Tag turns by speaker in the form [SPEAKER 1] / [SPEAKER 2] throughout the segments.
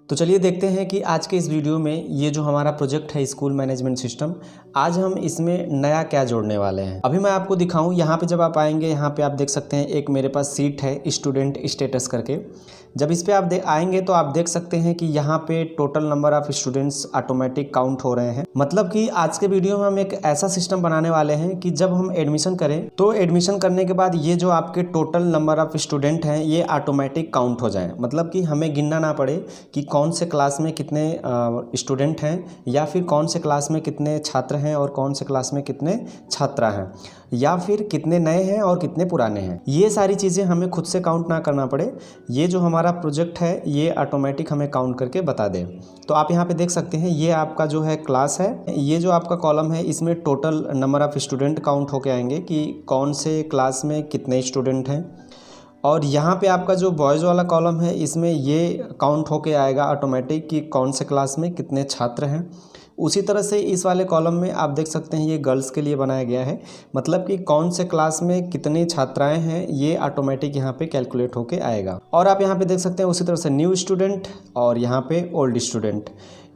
[SPEAKER 1] तो चलिए देखते हैं कि आज के इस वीडियो में ये जो हमारा प्रोजेक्ट है स्कूल मैनेजमेंट सिस्टम, आज हम इसमें नया क्या जोड़ने वाले हैं। अभी मैं आपको दिखाऊं, यहाँ पे जब आप आएंगे यहाँ पे आप देख सकते हैं एक मेरे पास सीट है स्टूडेंट स्टेटस करके। जब इस पे आप आएंगे तो आप देख सकते हैं कि यहाँ पे total number of students automatic count हो रहे हैं। मतलब कि आज के वीडियो में हम एक ऐसा सिस्टम बनाने वाले हैं कि जब हम एडमिशन करें तो एडमिशन करने के बाद ये जो आपके टोटल नंबर ऑफ स्टूडेंट हैं ये ऑटोमेटिक काउंट हो जाएं। मतलब कि हमें गिनना ना पड़े कि कौन से क्लास में कितने स्टूडेंट हैं या फिर कौन से क्लास में कितने छात्र हैं और कौन से क्लास में कितने छात्रा हैं या फिर कितने नए हैं और कितने पुराने हैं। ये सारी चीज़ें हमें खुद से काउंट ना करना पड़े, ये जो हमारा प्रोजेक्ट है ये ऑटोमेटिक हमें काउंट करके बता दे। तो आप यहाँ पे देख सकते हैं ये आपका जो है क्लास है, ये जो आपका कॉलम है इसमें total number of student count होके आएंगे कि कौन से क्लास में कितने स्टूडेंट हैं। और यहाँ पे आपका जो बॉयज़ वाला कॉलम है इसमें ये काउंट होके आएगा ऑटोमेटिक कि कौन से क्लास में कितने छात्र हैं। उसी तरह से इस वाले कॉलम में आप देख सकते हैं ये गर्ल्स के लिए बनाया गया है, मतलब कि कौन से क्लास में कितनी छात्राएं हैं ये ऑटोमेटिक यहाँ पे कैलकुलेट होके आएगा। और आप यहाँ पे देख सकते हैं उसी तरह से न्यू स्टूडेंट और यहाँ पे ओल्ड स्टूडेंट,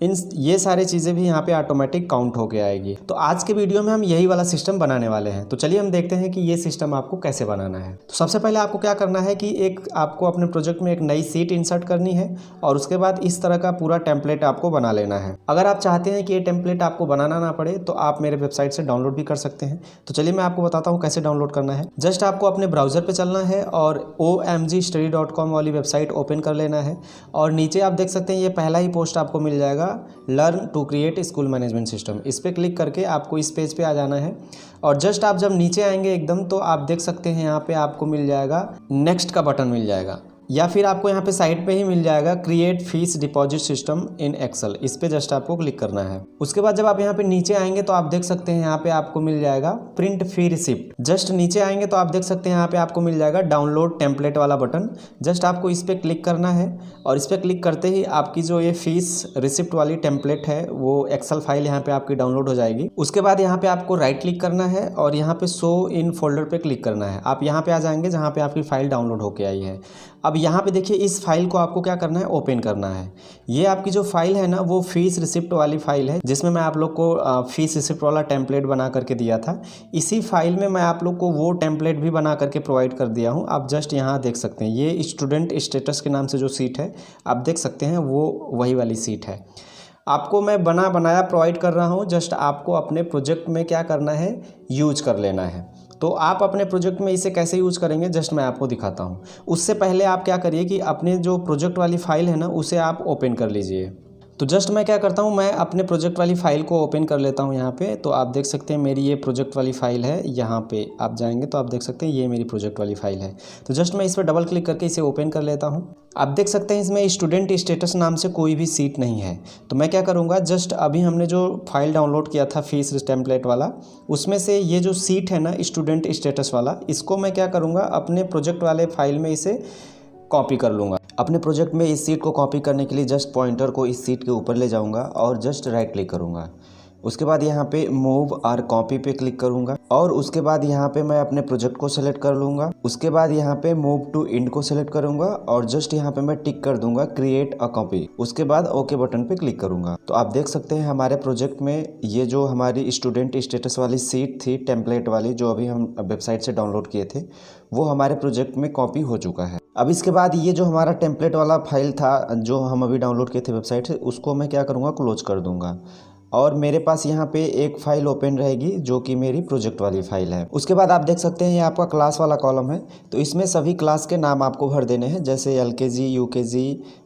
[SPEAKER 1] ये सारी चीज़ें भी यहाँ पे ऑटोमेटिक काउंट होके आएगी। तो आज के वीडियो में हम यही वाला सिस्टम बनाने वाले हैं। तो चलिए हम देखते हैं कि ये सिस्टम आपको कैसे बनाना है। तो सबसे पहले आपको क्या करना है कि आपको अपने प्रोजेक्ट में एक नई सीट इंसर्ट करनी है और उसके बाद इस तरह का पूरा टेम्पलेट आपको बना लेना है। अगर आप चाहते हैं कि ये टेम्पलेट आपको बनाना ना पड़े तो आप मेरे वेबसाइट से डाउनलोड भी कर सकते हैं। तो चलिए मैं आपको बताता हूँ कैसे डाउनलोड करना है। जस्ट आपको अपने ब्राउज़र पर चलना है और omgstudy.com वाली वेबसाइट ओपन कर लेना है और नीचे आप देख सकते हैं ये पहला ही पोस्ट आपको मिल जाएगा, learn to create school management system. इस पर क्लिक करके आपको इस पेज पे आ जाना है और जस्ट आप जब नीचे आएंगे एकदम तो आप देख सकते हैं यहाँ पे आपको मिल जाएगा नेक्स्ट का बटन मिल जाएगा, या फिर आपको यहाँ पे साइड पे ही मिल जाएगा create fees deposit system in Excel. इस पे जस्ट आपको क्लिक करना है। उसके बाद जब आप यहाँ पे नीचे आएंगे तो आप देख सकते हैं यहाँ पे आपको मिल जाएगा प्रिंट फी रिसिप्ट। जस्ट नीचे आएंगे तो आप देख सकते हैं यहाँ पे आपको मिल जाएगा डाउनलोड टेम्पलेट वाला बटन। जस्ट आपको इस पर क्लिक करना है और इस पर क्लिक करते ही आपकी जो ये फीस रिसिप्ट वाली टेम्पलेट है वो एक्सेल फाइल यहाँ पे आपकी डाउनलोड हो जाएगी। उसके बाद यहाँ पे आपको राइट क्लिक करना है और यहाँ पे शो इन फोल्डर पे क्लिक करना है। आप यहाँ पे आ जाएंगे जहाँ पे आपकी फाइल डाउनलोड होके आई है। अब यहाँ पे देखिए इस फाइल को आपको क्या करना है, ओपन करना है। ये आपकी जो फाइल है ना वो फीस रिसिप्ट वाली फाइल है जिसमें मैं आप लोग को फीस रिसिप्ट वाला टेम्पलेट बना करके दिया था। इसी फाइल में मैं आप लोग को वो टेम्पलेट भी बना करके प्रोवाइड कर दिया हूँ। आप जस्ट यहाँ देख सकते हैं ये स्टूडेंट स्टेटस के नाम से जो सीट है आप देख सकते हैं वो वही वाली सीट है। आपको मैं बनाया प्रोवाइड कर रहा हूँ, जस्ट आपको अपने प्रोजेक्ट में क्या करना है, यूज कर लेना है। तो आप अपने प्रोजेक्ट में इसे कैसे यूज़ करेंगे जस्ट मैं आपको दिखाता हूँ। उससे पहले आप क्या करिए कि अपने जो प्रोजेक्ट वाली फ़ाइल है ना उसे आप ओपन कर लीजिए। तो जस्ट मैं क्या करता हूँ, मैं अपने प्रोजेक्ट वाली फ़ाइल को ओपन कर लेता हूँ यहाँ पे। तो आप देख सकते हैं मेरी ये प्रोजेक्ट वाली फ़ाइल है। यहाँ पे आप जाएंगे तो आप देख सकते हैं ये मेरी प्रोजेक्ट वाली फ़ाइल है। तो जस्ट मैं इस पर डबल क्लिक करके इसे ओपन कर लेता हूँ। आप देख सकते हैं इसमें स्टूडेंट स्टेटस नाम से कोई भी सीट नहीं है। तो मैं क्या करूँगा, जस्ट अभी हमने जो फाइल डाउनलोड किया था फीस टेम्पलेट वाला, उसमें से ये जो सीट है ना स्टूडेंट स्टेटस वाला, इसको मैं क्या करूँगा अपने प्रोजेक्ट वाले फाइल में इसे कॉपी कर लूँगा। अपने प्रोजेक्ट में इस सीट को कॉपी करने के लिए जस्ट पॉइंटर को इस सीट के ऊपर ले जाऊँगा और जस्ट राइट क्लिक करूँगा। उसके बाद यहाँ पे मूव और कॉपी पे क्लिक करूँगा और उसके बाद यहाँ पे मैं अपने प्रोजेक्ट को सेलेक्ट कर लूँगा। उसके बाद यहाँ पे मूव टू इंड को सेलेक्ट करूँगा और जस्ट यहाँ पे मैं टिक कर दूंगा क्रिएट अ कॉपी। उसके बाद ओके बटन पे क्लिक करूँगा। तो आप देख सकते हैं हमारे प्रोजेक्ट में ये जो हमारी स्टूडेंट स्टेटस वाली सीट थी टेम्पलेट वाली जो अभी हम वेबसाइट से डाउनलोड किए थे वो हमारे प्रोजेक्ट में कॉपी हो चुका है। अब इसके बाद ये जो हमारा टेम्पलेट वाला फाइल था जो हम अभी डाउनलोड किए थे वेबसाइट से, उसको मैं क्या करूँगा, क्लोज कर दूँगा और मेरे पास यहाँ पे एक फ़ाइल ओपन रहेगी जो कि मेरी प्रोजेक्ट वाली फ़ाइल है। उसके बाद आप देख सकते हैं ये आपका क्लास वाला कॉलम है। तो इसमें सभी क्लास के नाम आपको भर देने हैं, जैसे LKG, UKG,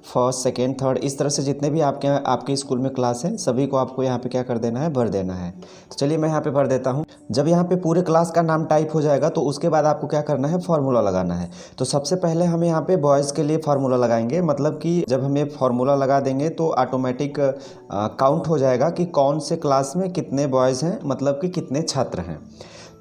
[SPEAKER 1] first, second, third, इस तरह से जितने भी आपके स्कूल में क्लास हैं सभी को आपको यहाँ पे क्या कर देना है, भर देना है। तो चलिए मैं यहाँ पे भर देता हूँ। जब यहाँ पे पूरे क्लास का नाम टाइप हो जाएगा तो उसके बाद आपको क्या करना है, फार्मूला लगाना है। तो सबसे पहले हम यहाँ पे बॉयज़ के लिए फार्मूला लगाएंगे, मतलब कि जब हम ये फार्मूला लगा देंगे तो ऑटोमेटिक काउंट हो जाएगा कि कौन से क्लास में कितने बॉयज़ हैं, मतलब कि कितने छात्र हैं।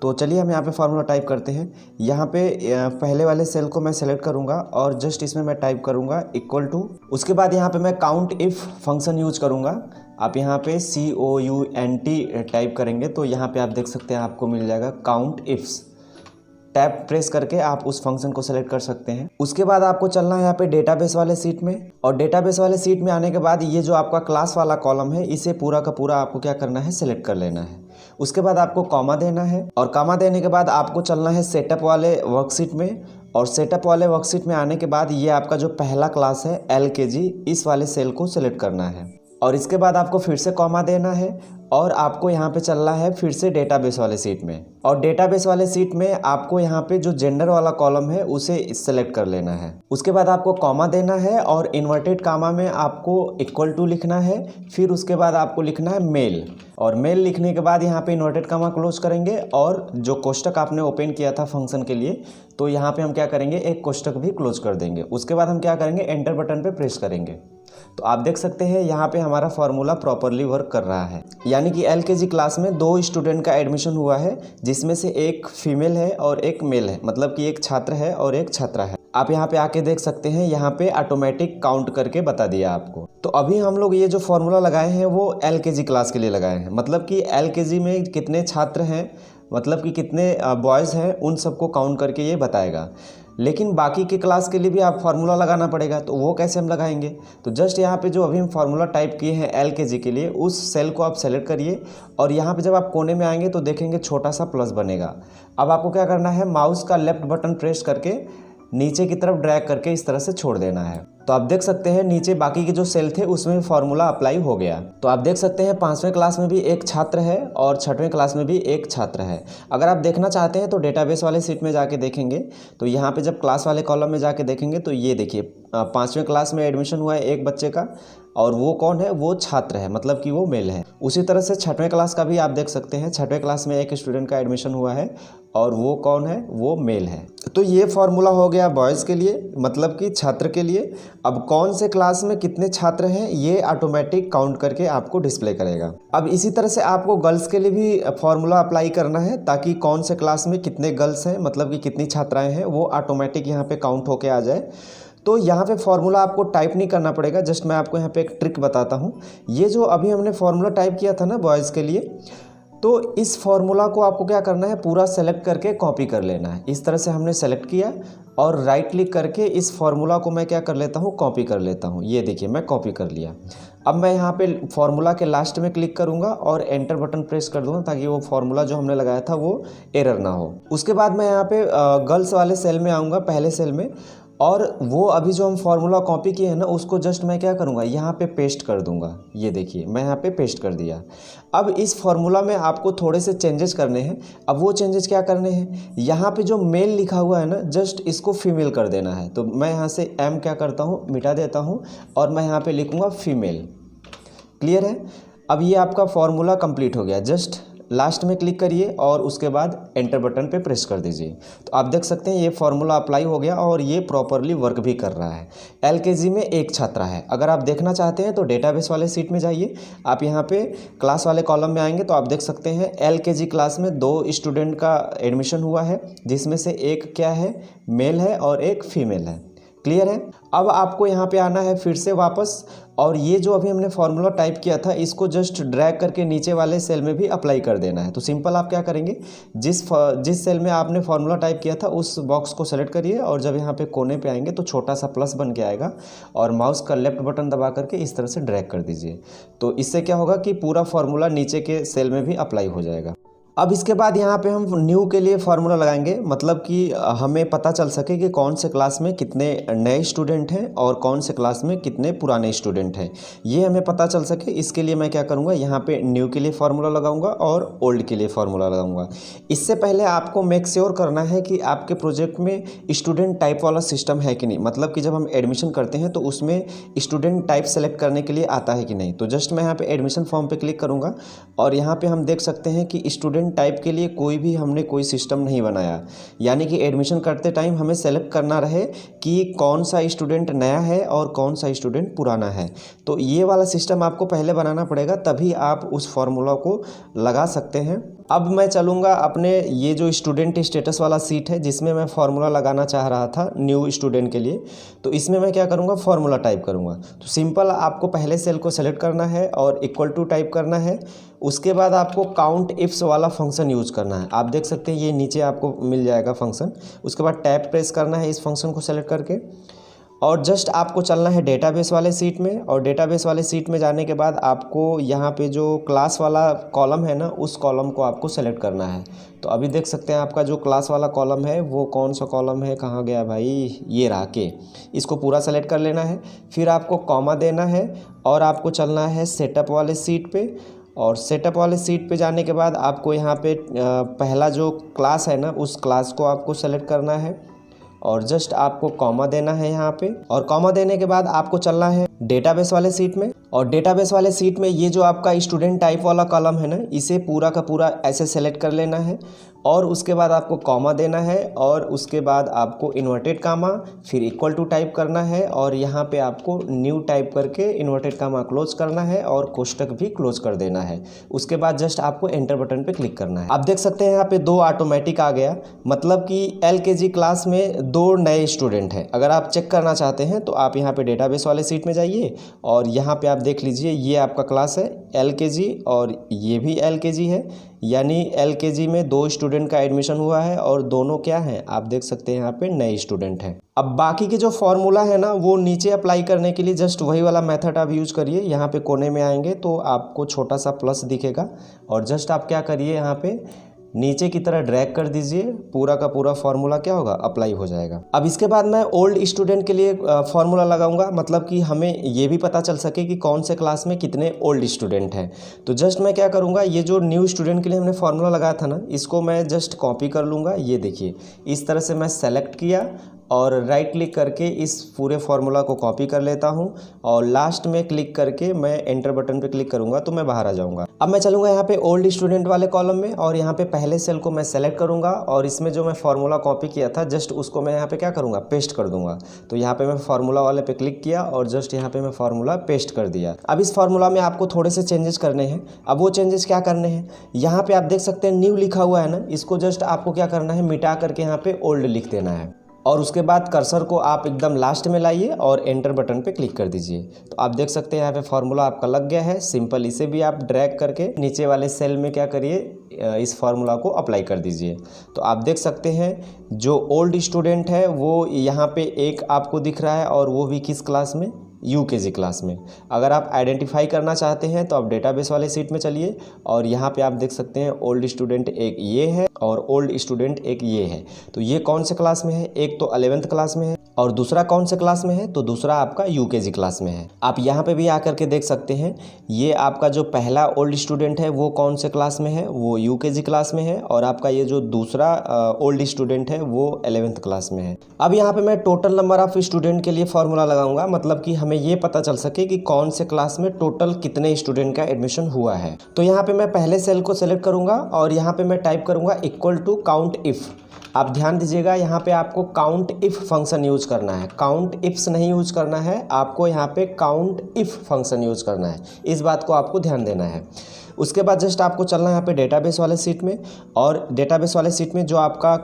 [SPEAKER 1] तो चलिए हम यहाँ पे फार्मूला टाइप करते हैं। यहाँ पे पहले वाले सेल को मैं सेलेक्ट करूँगा और जस्ट इसमें मैं टाइप करूँगा इक्वल टू। उसके बाद यहाँ पे मैं काउंट इफ़ फंक्शन यूज करूँगा। आप यहाँ पे COUNT टाइप करेंगे तो यहाँ पे आप देख सकते हैं आपको मिल जाएगा काउंट इफ्स। टैब प्रेस करके आप उस फंक्शन को सेलेक्ट कर सकते हैं। उसके बाद आपको चलना है यहाँ पे डेटाबेस वाले सीट में, और डेटाबेस वाले सीट में आने के बाद ये जो आपका क्लास वाला कॉलम है इसे पूरा का पूरा आपको क्या करना है, सेलेक्ट कर लेना है। उसके बाद आपको कॉमा देना है, और कॉमा देने के बाद आपको चलना है सेटअप वाले वर्कशीट में, और सेटअप वाले वर्कशीट में आने के बाद ये आपका जो पहला क्लास है LKG, इस वाले सेल को सिलेक्ट करना है। और इसके बाद आपको फिर से कॉमा देना है, और आपको यहाँ पे चलना है फिर से डेटाबेस वाले सीट में, और डेटाबेस वाले सीट में आपको यहाँ पे जो जेंडर वाला कॉलम है उसे सेलेक्ट कर लेना है। उसके बाद आपको कॉमा देना है, और इन्वर्टेड कामा में आपको इक्वल टू लिखना है। फिर उसके बाद आपको लिखना है मेल, और मेल लिखने के बाद यहाँ पे इन्वर्टेड कामा क्लोज करेंगे, और जो कोष्टक आपने ओपन किया था फंक्शन के लिए, तो यहाँ पे हम क्या करेंगे, एक कोष्टक भी क्लोज कर देंगे। उसके बाद हम क्या करेंगे, एंटर बटन पे प्रेस करेंगे। तो आप देख सकते हैं यहाँ पे हमारा फॉर्मूला प्रॉपरली वर्क कर रहा है, यानी कि LKG क्लास में 2 स्टूडेंट का एडमिशन हुआ है, जिसमें से एक फीमेल है और एक मेल है, मतलब कि एक छात्र है और एक छात्रा है। आप यहाँ पे आके देख सकते हैं, यहाँ पे ऑटोमेटिक काउंट करके बता दिया आपको। तो अभी हम लोग ये जो फॉर्मूला लगाए हैं वो LKG क्लास के लिए लगाए हैं, मतलब कि LKG में कितने छात्र हैं, मतलब कि कितने बॉयज़ हैं, उन सबको काउंट करके ये बताएगा। लेकिन बाकी के क्लास के लिए भी आप फार्मूला लगाना पड़ेगा, तो वो कैसे हम लगाएंगे। तो जस्ट यहाँ पे जो अभी हम फार्मूला टाइप किए हैं LKG के लिए, उस सेल को आप सेलेक्ट करिए, और यहाँ पे जब आप कोने में आएंगे तो देखेंगे छोटा सा प्लस बनेगा। अब आपको क्या करना है, माउस का लेफ्ट बटन प्रेस करके नीचे की तरफ ड्रैग करके इस तरह से छोड़ देना है। तो आप देख सकते हैं नीचे बाकी के जो सेल थे उसमें फार्मूला अप्लाई हो गया। तो आप देख सकते हैं 5वें क्लास में भी एक छात्र है और 6वें क्लास में भी एक छात्र है। अगर आप देखना चाहते हैं तो डेटाबेस वाले सीट में जाके देखेंगे, तो यहाँ पे जब क्लास वाले कॉलम में जाके देखेंगे तो ये देखिए 5वें क्लास में एडमिशन हुआ है एक बच्चे का, और वो कौन है, वो छात्र है, मतलब कि वो मेल है। उसी तरह से 6वें क्लास का भी आप देख सकते हैं, 6वें क्लास में एक स्टूडेंट का एडमिशन हुआ है और वो कौन है, वो मेल है। तो ये फार्मूला हो गया बॉयज़ के लिए, मतलब कि छात्र के लिए। अब कौन से क्लास में कितने छात्र हैं ये ऑटोमेटिक काउंट करके आपको डिस्प्ले करेगा। अब इसी तरह से आपको गर्ल्स के लिए भी फार्मूला अप्लाई करना है, ताकि कौन से क्लास में कितने गर्ल्स हैं, मतलब कि कितनी छात्राएँ हैं, वो ऑटोमेटिक यहाँ पे काउंट होके आ जाए। तो यहाँ पे फार्मूला आपको टाइप नहीं करना पड़ेगा, जस्ट मैं आपको यहाँ पे एक ट्रिक बताता हूँ। ये जो अभी हमने फार्मूला टाइप किया था ना बॉयज़ के लिए, तो इस फार्मूला को आपको क्या करना है, पूरा सेलेक्ट करके कॉपी कर लेना है। इस तरह से हमने सेलेक्ट किया और राइट क्लिक करके इस फार्मूला को मैं क्या कर लेता हूँ, कॉपी कर लेता हूँ। ये देखिए मैं कॉपी कर लिया। अब मैं यहाँ पे फार्मूला के लास्ट में क्लिक करूँगा और एंटर बटन प्रेस कर दूँगा, ताकि वो फार्मूला जो हमने लगाया था वो एरर ना हो। उसके बाद मैं यहाँ पे गर्ल्स वाले सेल में आऊँगा, पहले सेल में, और वो अभी जो हम फार्मूला कॉपी किए हैं ना, उसको जस्ट मैं क्या करूँगा, यहाँ पे पेस्ट कर दूँगा। ये देखिए मैं यहाँ पे पेस्ट कर दिया। अब इस फार्मूला में आपको थोड़े से चेंजेस करने हैं। अब वो चेंजेस क्या करने हैं, यहाँ पे जो मेल लिखा हुआ है ना, जस्ट इसको फीमेल कर देना है। तो मैं यहाँ से M क्या करता हूँ, मिटा देता हूँ, और मैं यहाँ पे लिखूँगा फीमेल। क्लियर है। अब ये आपका फार्मूला कंप्लीट हो गया। जस्ट लास्ट में क्लिक करिए और उसके बाद एंटर बटन पे प्रेस कर दीजिए। तो आप देख सकते हैं ये फार्मूला अप्लाई हो गया और ये प्रॉपरली वर्क भी कर रहा है। LKG में एक छात्रा है। अगर आप देखना चाहते हैं तो डेटाबेस वाले सीट में जाइए। आप यहाँ पे क्लास वाले कॉलम में आएंगे तो आप देख सकते हैं LKG क्लास में 2 स्टूडेंट का एडमिशन हुआ है, जिसमें से एक क्या है, मेल है और एक फीमेल है। क्लियर है। अब आपको यहाँ पे आना है फिर से वापस, और ये जो अभी हमने फार्मूला टाइप किया था इसको जस्ट ड्रैग करके नीचे वाले सेल में भी अप्लाई कर देना है। तो सिंपल आप क्या करेंगे, जिस सेल में आपने फार्मूला टाइप किया था उस बॉक्स को सेलेक्ट करिए, और जब यहाँ पे कोने पे आएंगे तो छोटा सा प्लस बन के आएगा, और माउस का लेफ्ट बटन दबा करके इस तरह से ड्रैग कर दीजिए। तो इससे क्या होगा कि पूरा फार्मूला नीचे के सेल में भी अप्लाई हो जाएगा। अब इसके बाद यहाँ पे हम न्यू के लिए फार्मूला लगाएंगे, मतलब कि हमें पता चल सके कि कौन से क्लास में कितने नए स्टूडेंट हैं और कौन से क्लास में कितने पुराने स्टूडेंट हैं, ये हमें पता चल सके। इसके लिए मैं क्या करूँगा, यहाँ पे न्यू के लिए फार्मूला लगाऊंगा और ओल्ड के लिए फार्मूला लगाऊंगा। इससे पहले आपको मेक श्योर करना है कि आपके प्रोजेक्ट में स्टूडेंट टाइप वाला सिस्टम है कि नहीं, मतलब कि जब हम एडमिशन करते हैं तो उसमें स्टूडेंट टाइप सेलेक्ट करने के लिए आता है कि नहीं। तो जस्ट मैं यहाँ पे एडमिशन फॉर्म पे क्लिक करूँगा, और यहाँ पे हम देख सकते हैं कि स्टूडेंट टाइप के लिए हमने कोई सिस्टम नहीं बनाया, यानी कि एडमिशन करते टाइम हमें सेलेक्ट करना रहे कि कौन सा स्टूडेंट नया है और कौन सा स्टूडेंट पुराना है। तो ये वाला सिस्टम आपको पहले बनाना पड़ेगा, तभी आप उस फॉर्मूला को लगा सकते हैं। अब मैं चलूँगा अपने ये जो स्टूडेंट स्टेटस वाला सीट है, जिसमें मैं फार्मूला लगाना चाह रहा था न्यू स्टूडेंट के लिए। तो इसमें मैं क्या करूँगा, फार्मूला टाइप करूँगा। तो सिंपल आपको पहले सेल को सेलेक्ट करना है और इक्वल टू टाइप करना है। उसके बाद आपको काउंट इफ्स वाला फंक्शन यूज करना है। आप देख सकते हैं ये नीचे आपको मिल जाएगा फंक्शन। उसके बाद टैब प्रेस करना है इस फंक्शन को सेलेक्ट करके, और जस्ट आपको चलना है डेटाबेस वाले सीट में। और डेटाबेस वाले सीट में जाने के बाद आपको यहाँ पे जो क्लास वाला कॉलम है ना, उस कॉलम को आपको सेलेक्ट करना है। तो अभी देख सकते हैं आपका जो क्लास वाला कॉलम है वो कौन सा कॉलम है, कहाँ गया भाई, ये रहा के। इसको पूरा सेलेक्ट कर लेना है। फिर आपको कॉमा देना है और आपको चलना है सेटअप वाले सीट पे। और सेटअप वाले सीट पे जाने के बाद आपको यहाँ पे पहला जो क्लास है ना, उस क्लास को आपको सेलेक्ट करना है और जस्ट आपको कॉमा देना है यहाँ पे। और कॉमा देने के बाद आपको चलना है डेटाबेस वाले सीट में। और डेटाबेस वाले सीट में ये जो आपका स्टूडेंट टाइप वाला कॉलम है ना, इसे पूरा का पूरा ऐसे सेलेक्ट कर लेना है। और उसके बाद आपको कॉमा देना है और उसके बाद आपको इन्वर्टेड कामा, फिर इक्वल टू टाइप करना है और यहाँ पे आपको न्यू टाइप करके इन्वर्टेड कामा क्लोज करना है और कोष्टक भी क्लोज कर देना है। उसके बाद जस्ट आपको एंटर बटन पे क्लिक करना है। आप देख सकते हैं यहाँ पे 2 ऑटोमेटिक आ गया, मतलब कि LKG क्लास में 2 नए स्टूडेंट हैं। अगर आप चेक करना चाहते हैं तो आप यहाँ पे डेटाबेस वाले सीट में जाइए और यहाँ पे आप देख लीजिए ये आपका क्लास है LKG और ये भी LKG है, यानी LKG में 2 स्टूडेंट का एडमिशन हुआ है और दोनों क्या हैं, आप देख सकते हैं यहाँ पे नए स्टूडेंट हैं। अब बाकी के जो फॉर्मूला है ना, वो नीचे अप्लाई करने के लिए जस्ट वही वाला मेथड आप यूज़ करिए। यहाँ पे कोने में आएंगे तो आपको छोटा सा प्लस दिखेगा और जस्ट आप क्या करिए, यहाँ पे नीचे की तरह ड्रैग कर दीजिए, पूरा का पूरा फार्मूला क्या होगा, अप्लाई हो जाएगा। अब इसके बाद मैं ओल्ड स्टूडेंट के लिए फार्मूला लगाऊंगा, मतलब कि हमें ये भी पता चल सके कि कौन से क्लास में कितने ओल्ड स्टूडेंट हैं। तो जस्ट मैं क्या करूंगा, ये जो न्यू स्टूडेंट के लिए हमने फार्मूला लगाया था ना, इसको मैं जस्ट कॉपी कर लूँगा। ये देखिए इस तरह से मैं सेलेक्ट किया और राइट क्लिक करके इस पूरे फार्मूला को कॉपी कर लेता हूं और लास्ट में क्लिक करके मैं एंटर बटन पे क्लिक करूंगा तो मैं बाहर आ जाऊंगा। अब मैं चलूंगा यहाँ पे ओल्ड स्टूडेंट वाले कॉलम में और यहाँ पे पहले सेल को मैं सेलेक्ट करूंगा और इसमें जो मैं फार्मूला कॉपी किया था जस्ट उसको मैं यहाँ पे क्या करूँगा, पेस्ट कर दूंगा। तो यहाँ पे मैं फार्मूला वाले पे क्लिक किया और जस्ट यहाँ पे मैं फार्मूला पेस्ट कर दिया। अब इस फार्मूला में आपको थोड़े से चेंजेस करने हैं। अब वो चेंजेस क्या करने हैं, यहाँ पे आप देख सकते हैं न्यू लिखा हुआ है ना, इसको जस्ट आपको क्या करना है, मिटा करके यहाँ पे ओल्ड लिख देना है और उसके बाद कर्सर को आप एकदम लास्ट में लाइए और एंटर बटन पे क्लिक कर दीजिए। तो आप देख सकते हैं यहाँ पे फार्मूला आपका लग गया है। सिंपल इसे भी आप ड्रैग करके नीचे वाले सेल में क्या करिए, इस फार्मूला को अप्लाई कर दीजिए। तो आप देख सकते हैं जो ओल्ड स्टूडेंट है वो यहाँ पे एक आपको दिख रहा है और वो भी किस क्लास में, UKG क्लास में। अगर आप आइडेंटिफाई करना चाहते हैं तो आप डेटाबेस वाले सीट में चलिए और यहाँ पे आप देख सकते हैं ओल्ड स्टूडेंट एक ये है और ओल्ड स्टूडेंट एक ये है। तो ये कौन से क्लास में है, एक तो 11th क्लास में है और दूसरा कौन से क्लास में है, तो दूसरा आपका UKG क्लास में है। आप यहाँ पे भी आकर के देख सकते हैं ये आपका जो पहला ओल्ड स्टूडेंट है वो कौन से क्लास में है, वो UKG क्लास में है और आपका ये जो दूसरा ओल्ड स्टूडेंट है वो 11th क्लास में है। अब यहाँ पे मैं टोटल नंबर ऑफ स्टूडेंट के लिए फॉर्मूला लगाऊंगा, मतलब कि हमें ये पता चल सके कि कौन से क्लास में टोटल कितने स्टूडेंट का एडमिशन हुआ है। तो यहाँ पे मैं पहले सेल को सेलेक्ट करूंगा और यहाँ पे मैं टाइप करूंगा इक्वल टू काउंट इफ। आप ध्यान दीजिएगा यहाँ पे आपको काउंट इफ फंक्शन यूज करना है, काउंट इफ्स नहीं यूज करना है, आपको यहाँ पे काउंट इफ फंक्शन यूज करना है। इस बात को आपको ध्यान देना है। उसके बाद जस्ट आपको चलना है यहाँ पे डेटाबेस वाले सीट में और डेटाबेस वाले सीट में जो आपका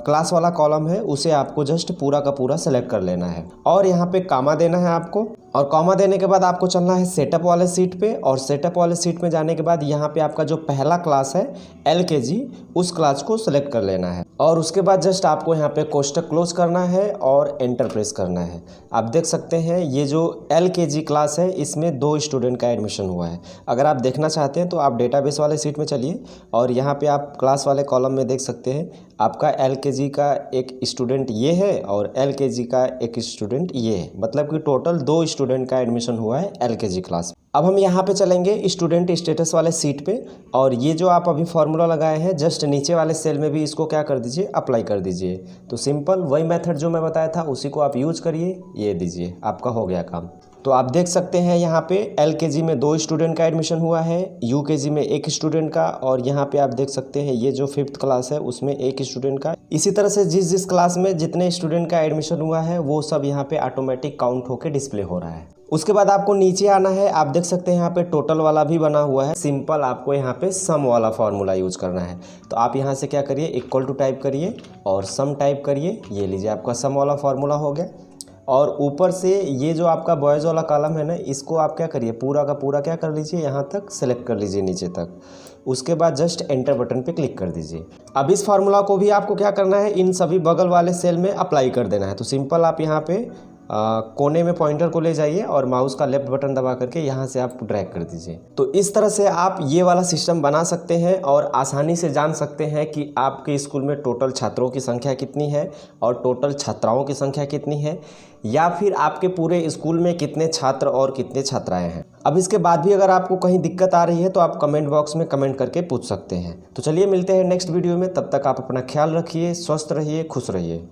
[SPEAKER 1] क्लास वाला कॉलम है उसे आपको जस्ट पूरा का पूरा सेलेक्ट कर लेना है और यहाँ पे कामा देना है आपको। और कॉमा देने के बाद आपको चलना है सेटअप वाले सीट पे और सेटअप वाले सीट में जाने के बाद यहाँ पे आपका जो पहला क्लास है LKG, उस क्लास को सेलेक्ट कर लेना है और उसके बाद जस्ट आपको यहाँ पे कोष्टक क्लोज करना है और एंटर प्रेस करना है। आप देख सकते हैं ये जो LKG क्लास है इसमें 2 स्टूडेंट का एडमिशन हुआ है। अगर आप देखना चाहते हैं तो आप डेटाबेस वाले सीट में चलिए और यहाँ पे आप क्लास वाले कॉलम में देख सकते हैं आपका LKG का एक स्टूडेंट ये है और LKG का एक स्टूडेंट ये है, मतलब कि टोटल 2 स्टूडेंट का एडमिशन हुआ है LKG क्लास। अब हम यहाँ पे चलेंगे स्टूडेंट स्टेटस वाले सीट पे और ये जो आप अभी फार्मूला लगाए हैं जस्ट नीचे वाले सेल में भी इसको क्या कर दीजिए, अप्लाई कर दीजिए। तो सिंपल वही मेथड जो मैं बताया था उसी को आप यूज करिए, ये दीजिए, आपका हो गया काम। तो आप देख सकते हैं यहाँ पे LKG में 2 स्टूडेंट का एडमिशन हुआ है, UKG में 1 स्टूडेंट का और यहाँ पे आप देख सकते हैं ये जो 5th क्लास है उसमें 1 स्टूडेंट का। इसी तरह से जिस क्लास में जितने स्टूडेंट का एडमिशन हुआ है वो सब यहाँ पे ऑटोमेटिक काउंट होकर डिस्प्ले हो रहा है। उसके बाद आपको नीचे आना है, आप देख सकते हैं यहाँ पे टोटल वाला भी बना हुआ है। सिंपल आपको यहाँ पे सम वाला फार्मूला यूज करना है। तो आप यहाँ से क्या करिए, इक्वल टू टाइप करिए और सम टाइप करिए, ये लीजिए आपका सम वाला फार्मूला हो गया। और ऊपर से ये जो आपका बॉयज़ वाला कॉलम है ना, इसको आप क्या करिए, पूरा का पूरा क्या कर लीजिए, यहाँ तक सेलेक्ट कर लीजिए नीचे तक। उसके बाद जस्ट एंटर बटन पे क्लिक कर दीजिए। अब इस फार्मूला को भी आपको क्या करना है, इन सभी बगल वाले सेल में अप्लाई कर देना है। तो सिंपल आप यहाँ पे कोने में पॉइंटर को ले जाइए और माउस का लेफ्ट बटन दबा करके यहाँ से आप ड्रैग कर दीजिए। तो इस तरह से आप ये वाला सिस्टम बना सकते हैं और आसानी से जान सकते हैं कि आपके स्कूल में टोटल छात्रों की संख्या कितनी है और टोटल छात्राओं की संख्या कितनी है, या फिर आपके पूरे स्कूल में कितने छात्र और कितने छात्राएं हैं। अब इसके बाद भी अगर आपको कहीं दिक्कत आ रही है तो आप कमेंट बॉक्स में कमेंट करके पूछ सकते हैं। तो चलिए मिलते हैं नेक्स्ट वीडियो में, तब तक आप अपना ख्याल रखिए, स्वस्थ रहिए, खुश रहिए।